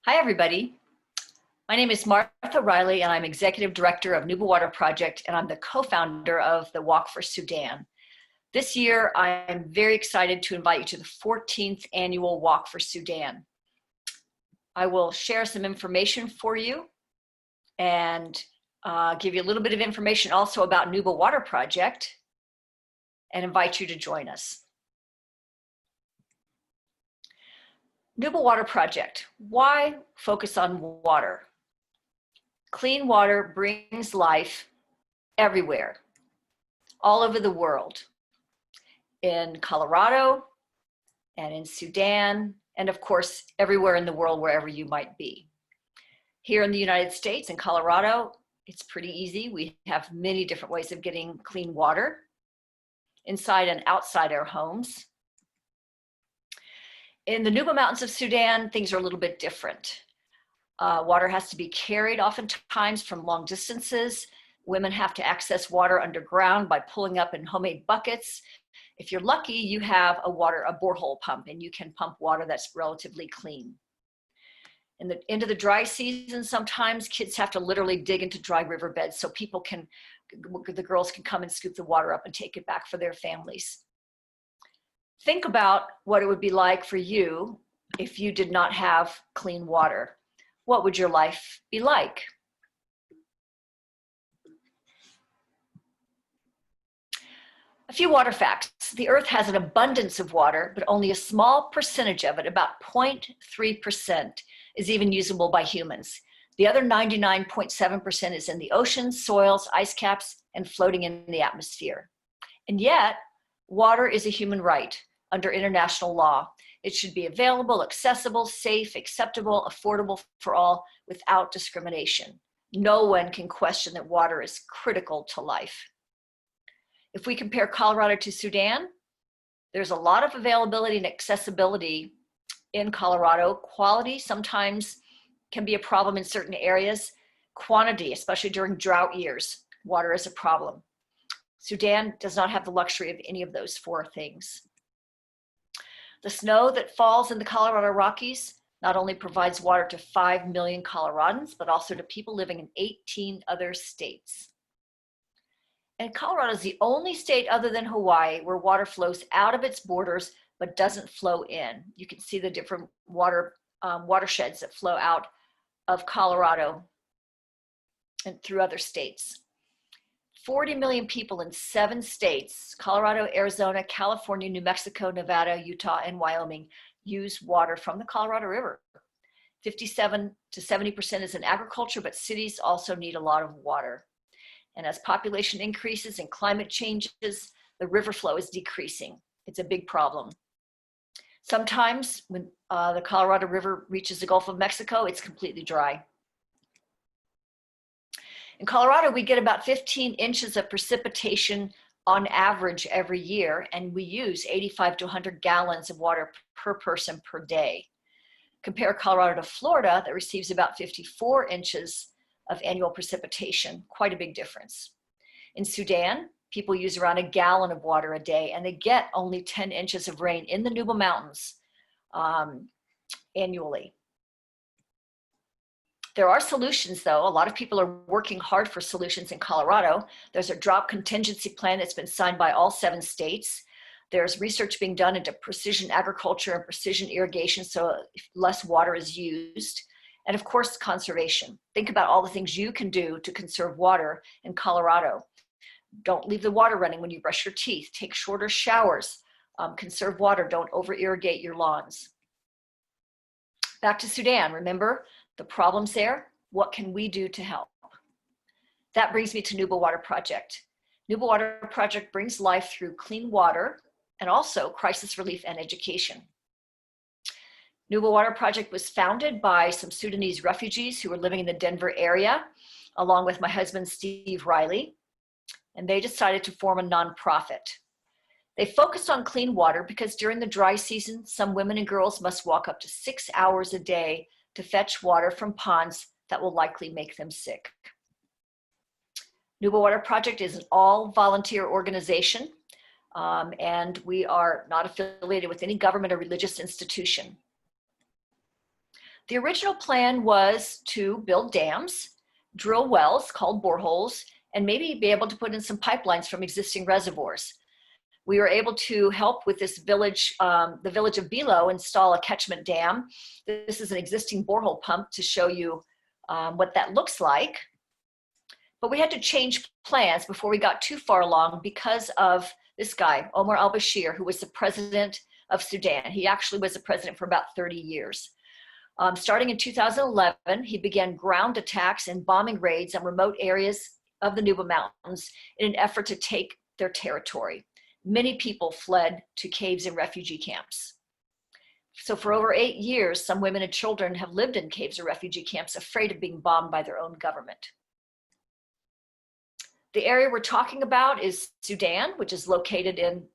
Hi, everybody. My name is Martha Riley, and I'm Executive Director of Nuba Water Project, and I'm the co-founder of the Walk for Sudan. This year, I'm very excited to invite you to the 14th Annual Walk for Sudan. I will share some information for you and give you a little bit of information also about Nuba Water Project and invite you to join us. Nuba Water Project. Why focus on water? Clean water brings life everywhere, all over the world, in Colorado and in Sudan, and of course, everywhere in the world, wherever you might be. Here in the United States, in Colorado, it's pretty easy. We have many different ways of getting clean water inside and outside our homes. In the Nuba Mountains of Sudan, things are a little bit different. Water has to be carried oftentimes from long distances. Women have to access water underground by pulling up in homemade buckets. If you're lucky, you have a borehole pump, and you can pump water that's relatively clean. In the end of the dry season, sometimes kids have to literally dig into dry riverbeds so the girls can come and scoop the water up and take it back for their families. Think about what it would be like for you if you did not have clean water. What would your life be like? A few water facts. The earth has an abundance of water, but only a small percentage of it, about 0.3%, is even usable by humans. The other 99.7% is in the oceans, soils, ice caps, and floating in the atmosphere. And yet, water is a human right under international law. It should be available, accessible, safe, acceptable, affordable for all without discrimination. No one can question that water is critical to life. If we compare Colorado to Sudan, there's a lot of availability and accessibility in Colorado. Quality sometimes can be a problem in certain areas. Quantity, especially during drought years, water is a problem. Sudan does not have the luxury of any of those four things. The snow that falls in the Colorado Rockies not only provides water to 5 million Coloradans, but also to people living in 18 other states. And Colorado is the only state other than Hawaii where water flows out of its borders but doesn't flow in. You can see the different watersheds that flow out of Colorado and through other states. 40 million people in 7 states, Colorado, Arizona, California, New Mexico, Nevada, Utah, and Wyoming, use water from the Colorado River. 57 to 70% is in agriculture, but cities also need a lot of water. And as population increases and climate changes, the river flow is decreasing. It's a big problem. Sometimes when the Colorado River reaches the Gulf of Mexico, it's completely dry. In Colorado, we get about 15 inches of precipitation on average every year, and we use 85 to 100 gallons of water per person per day. Compare Colorado to Florida, that receives about 54 inches of annual precipitation, quite a big difference. In Sudan, people use around a gallon of water a day, and they get only 10 inches of rain in the Nuba Mountains annually. There are solutions, though. A lot of people are working hard for solutions in Colorado. There's a drought contingency plan that's been signed by all 7 states. There's research being done into precision agriculture and precision irrigation so less water is used. And of course, conservation. Think about all the things you can do to conserve water in Colorado. Don't leave the water running when you brush your teeth. Take shorter showers. Conserve water. Don't over-irrigate your lawns. Back to Sudan. Remember the problems there? What can we do to help? That brings me to Nuba Water Project. Nuba Water Project brings life through clean water and also crisis relief and education. Nuba Water Project was founded by some Sudanese refugees who were living in the Denver area, along with my husband, Steve Riley, and they decided to form a nonprofit. They focused on clean water because during the dry season, some women and girls must walk up to 6 hours a day to fetch water from ponds that will likely make them sick. Nuba Water Project is an all-volunteer organization, and we are not affiliated with any government or religious institution. The original plan was to build dams, drill wells called boreholes, and maybe be able to put in some pipelines from existing reservoirs. We were able to help with this village, the village of Bilo, install a catchment dam. This is an existing borehole pump to show you what that looks like. But we had to change plans before we got too far along because of this guy, Omar al-Bashir, who was the president of Sudan. He actually was the president for about 30 years. Starting in 2011, he began ground attacks and bombing raids on remote areas of the Nuba Mountains in an effort to take their territory. Many people fled to caves and refugee camps. So for over 8 years, some women and children have lived in caves or refugee camps, afraid of being bombed by their own government. The area we're talking about is Sudan, which is located in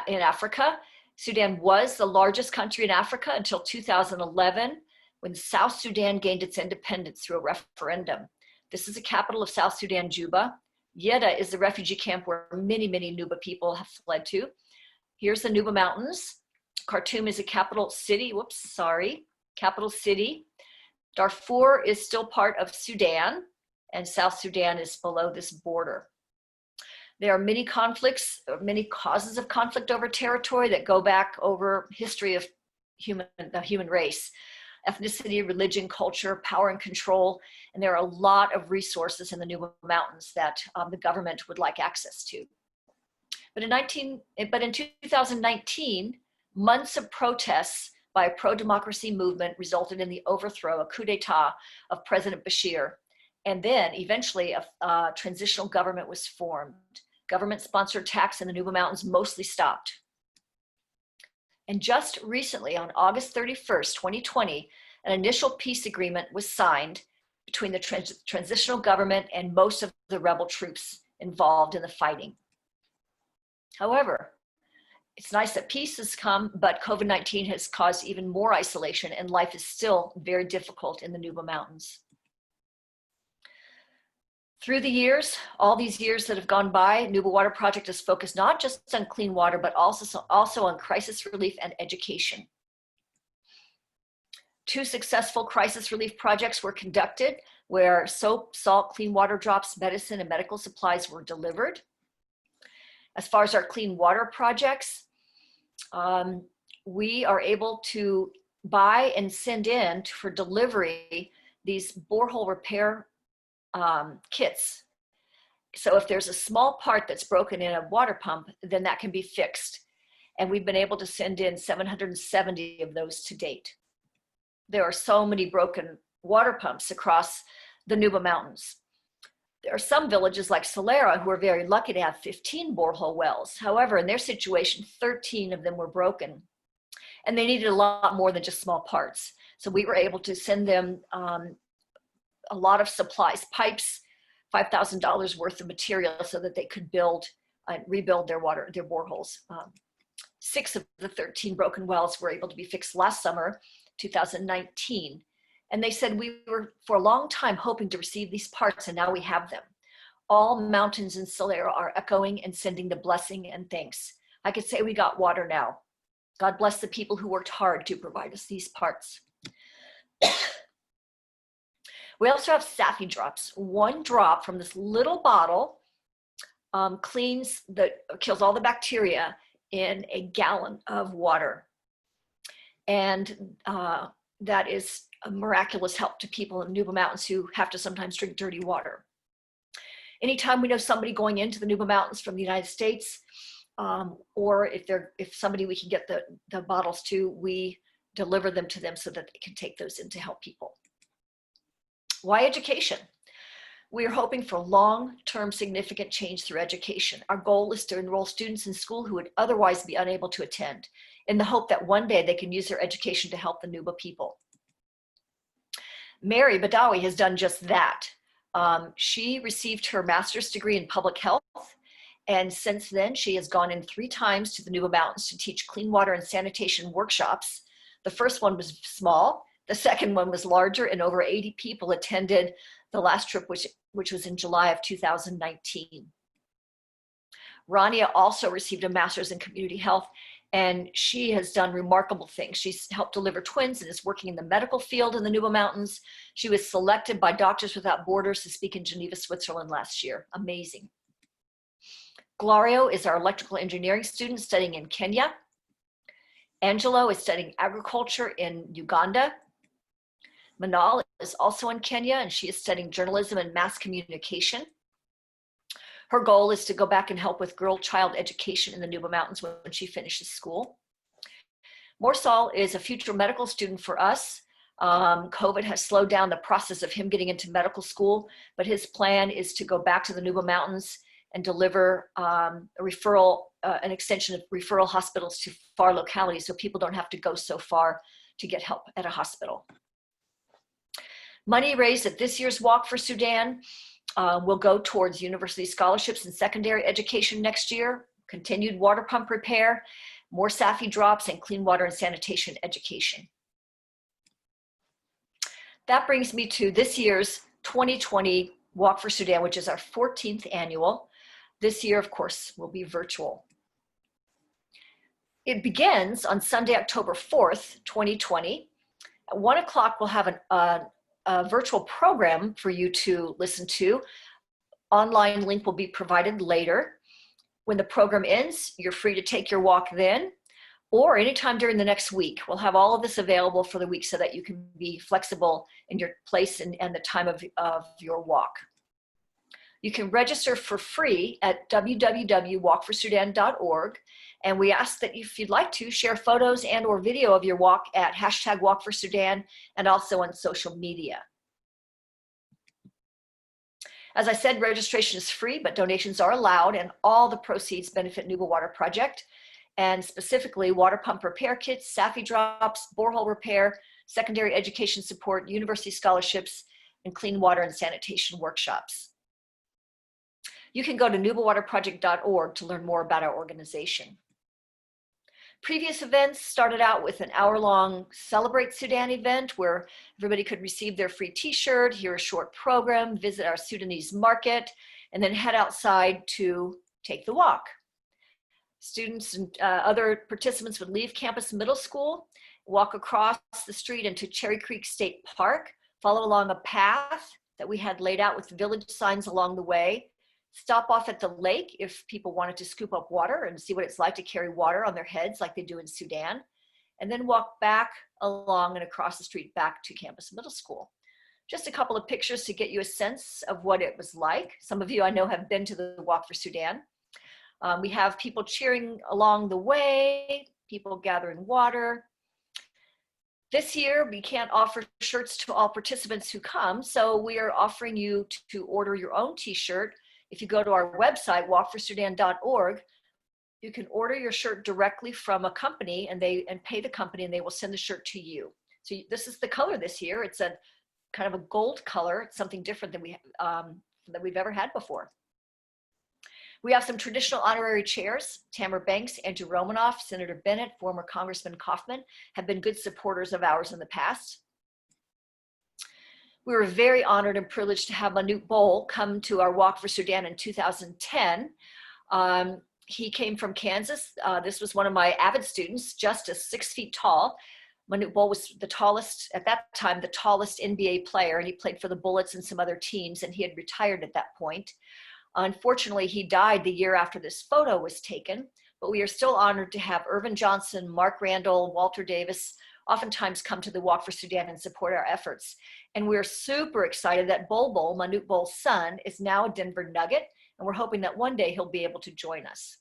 Africa. Sudan was the largest country in Africa until 2011, when South Sudan gained its independence through a referendum. This is the capital of South Sudan, Juba. Yeda is the refugee camp where many, many Nuba people have fled to. Here's the Nuba Mountains. Khartoum is a capital city, capital city. Darfur is still part of Sudan, and South Sudan is below this border. There are many conflicts, many causes of conflict over territory that go back over history of the human race. Ethnicity, religion, culture, power and control, and there are a lot of resources in the Nuba Mountains that the government would like access to. But in 2019, months of protests by a pro-democracy movement resulted in the overthrow, a coup d'etat of President Bashir, and then eventually a transitional government was formed. Government-sponsored attacks in the Nuba Mountains mostly stopped. And just recently, on August 31st, 2020, an initial peace agreement was signed between the transitional government and most of the rebel troops involved in the fighting. However, it's nice that peace has come, but COVID-19 has caused even more isolation, and life is still very difficult in the Nuba Mountains. Through the years, all these years that have gone by, Nuba Water Project has focused not just on clean water, but also on crisis relief and education. 2 successful crisis relief projects were conducted where soap, salt, clean water drops, medicine, and medical supplies were delivered. As far as our clean water projects, we are able to buy and send in for delivery these borehole repair kits. So if there's a small part that's broken in a water pump, then that can be fixed. And we've been able to send in 770 of those to date. There are so many broken water pumps across the Nuba Mountains. There are some villages like Solera who are very lucky to have 15 borehole wells. However, in their situation, 13 of them were broken. And they needed a lot more than just small parts. So we were able to send them a lot of supplies, pipes, $5,000 worth of material so that they could build and rebuild their boreholes. 6 of the 13 broken wells were able to be fixed last summer, 2019. And they said, we were for a long time hoping to receive these parts, and now we have them. All mountains in Solera are echoing and sending the blessing and thanks. I could say we got water now. God bless the people who worked hard to provide us these parts. We also have Safi drops. 1 drop from this little bottle kills all the bacteria in a gallon of water. And that is a miraculous help to people in the Nuba Mountains who have to sometimes drink dirty water. Anytime we know somebody going into the Nuba Mountains from the United States, or if somebody we can get the bottles to, we deliver them to them so that they can take those in to help people. Why education? We are hoping for long-term significant change through education. Our goal is to enroll students in school who would otherwise be unable to attend, in the hope that one day they can use their education to help the Nuba people. Mary Badawi has done just that. She received her master's degree in public health, and since then she has gone in 3 times to the Nuba Mountains to teach clean water and sanitation workshops. The first one was small, the second one was larger, and over 80 people attended the last trip, which was in July of 2019. Rania also received a master's in community health And she has done remarkable things. She's helped deliver twins and is working in the medical field in the Nuba Mountains. She was selected by Doctors Without Borders to speak in Geneva, Switzerland last year. Amazing. Glario is our electrical engineering student studying in Kenya. Angelo is studying agriculture in Uganda. Manal is also in Kenya, and she is studying journalism and mass communication. Her goal is to go back and help with girl-child education in the Nuba Mountains when she finishes school. Morsal is a future medical student for us. COVID has slowed down the process of him getting into medical school, but his plan is to go back to the Nuba Mountains and deliver an extension of referral hospitals to far localities so people don't have to go so far to get help at a hospital. Money raised at this year's Walk for Sudan will go towards university scholarships and secondary education next year, continued water pump repair, more SAFI drops, and clean water and sanitation education. That brings me to this year's 2020 Walk for Sudan, which is our 14th annual. This year, of course, will be virtual. It begins on Sunday, October 4th, 2020. At 1 o'clock, we'll have a virtual program for you to listen to. Online link will be provided later. When the program ends, you're free to take your walk then, or anytime during the next week. We'll have all of this available for the week so that you can be flexible in your place and the time of your walk. You can register for free at www.walkforsudan.org. And we ask that if you'd like to, share photos and or video of your walk at #WalkForSudan and also on social media. As I said, registration is free, but donations are allowed, and all the proceeds benefit Nuba Water Project, and specifically water pump repair kits, SAFI drops, borehole repair, secondary education support, university scholarships, and clean water and sanitation workshops. You can go to nubawaterproject.org to learn more about our organization. Previous events started out with an hour-long Celebrate Sudan event where everybody could receive their free t-shirt, hear a short program, visit our Sudanese market, and then head outside to take the walk. Students and other participants would leave campus middle school, walk across the street into Cherry Creek State Park, follow along a path that we had laid out with village signs along the way, stop off at the lake if people wanted to scoop up water and see what it's like to carry water on their heads like they do in Sudan, and then walk back along and across the street back to campus middle school. Just a couple of pictures to get you a sense of what it was like. Some of you I know have been to the Walk for Sudan. We have people cheering along the way, people gathering water. This year, we can't offer shirts to all participants who come, so we are offering you to order your own t-shirt. If you go to our website, walkforsudan.org, you can order your shirt directly from a company and pay the company, and they will send the shirt to you. So this is the color this year. It's a kind of a gold color. It's something different than we've ever had before. We have some traditional honorary chairs. Tamara Banks, Andrew Romanoff, Senator Bennett, former Congressman Kaufman have been good supporters of ours in the past. We were very honored and privileged to have Manute Bol come to our Walk for Sudan in 2010. He came from Kansas. This was one of my avid students, just 6 feet tall. Manute Bol was the tallest, at that time, the tallest NBA player, and he played for the Bullets and some other teams, and he had retired at that point. Unfortunately, he died the year after this photo was taken, but we are still honored to have Irvin Johnson, Mark Randall, Walter Davis, oftentimes come to the Walk for Sudan and support our efforts. And we're super excited that Bol, Manute Bol's son, is now a Denver Nugget, and we're hoping that one day he'll be able to join us.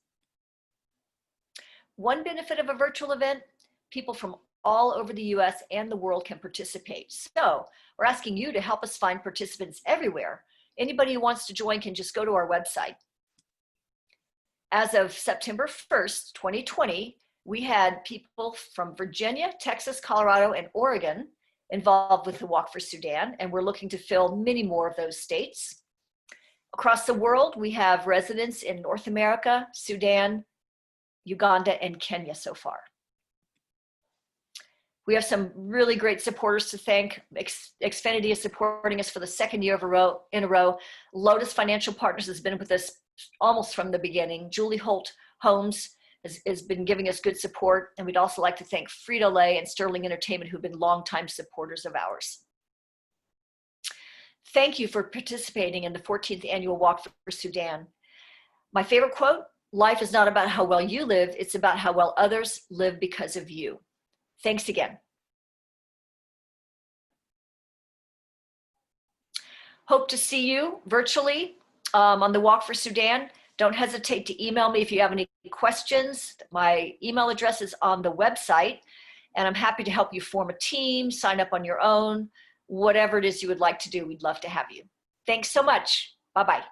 One benefit of a virtual event, people from all over the US and the world can participate. So we're asking you to help us find participants everywhere. Anybody who wants to join can just go to our website. As of September 1st, 2020, we had people from Virginia, Texas, Colorado, and Oregon involved with the Walk for Sudan, and we're looking to fill many more of those states. Across the world, we have residents in North America, Sudan, Uganda, and Kenya so far. We have some really great supporters to thank. Xfinity is supporting us for the second year in a row. Lotus Financial Partners has been with us almost from the beginning. Julie Holt Holmes, has been giving us good support. And we'd also like to thank Frito-Lay and Sterling Entertainment, who've been longtime supporters of ours. Thank you for participating in the 14th Annual Walk for Sudan. My favorite quote, life is not about how well you live, it's about how well others live because of you. Thanks again. Hope to see you virtually on the Walk for Sudan. Don't hesitate to email me if you have any questions. My email address is on the website, and I'm happy to help you form a team, sign up on your own, whatever it is you would like to do, we'd love to have you. Thanks so much. Bye-bye.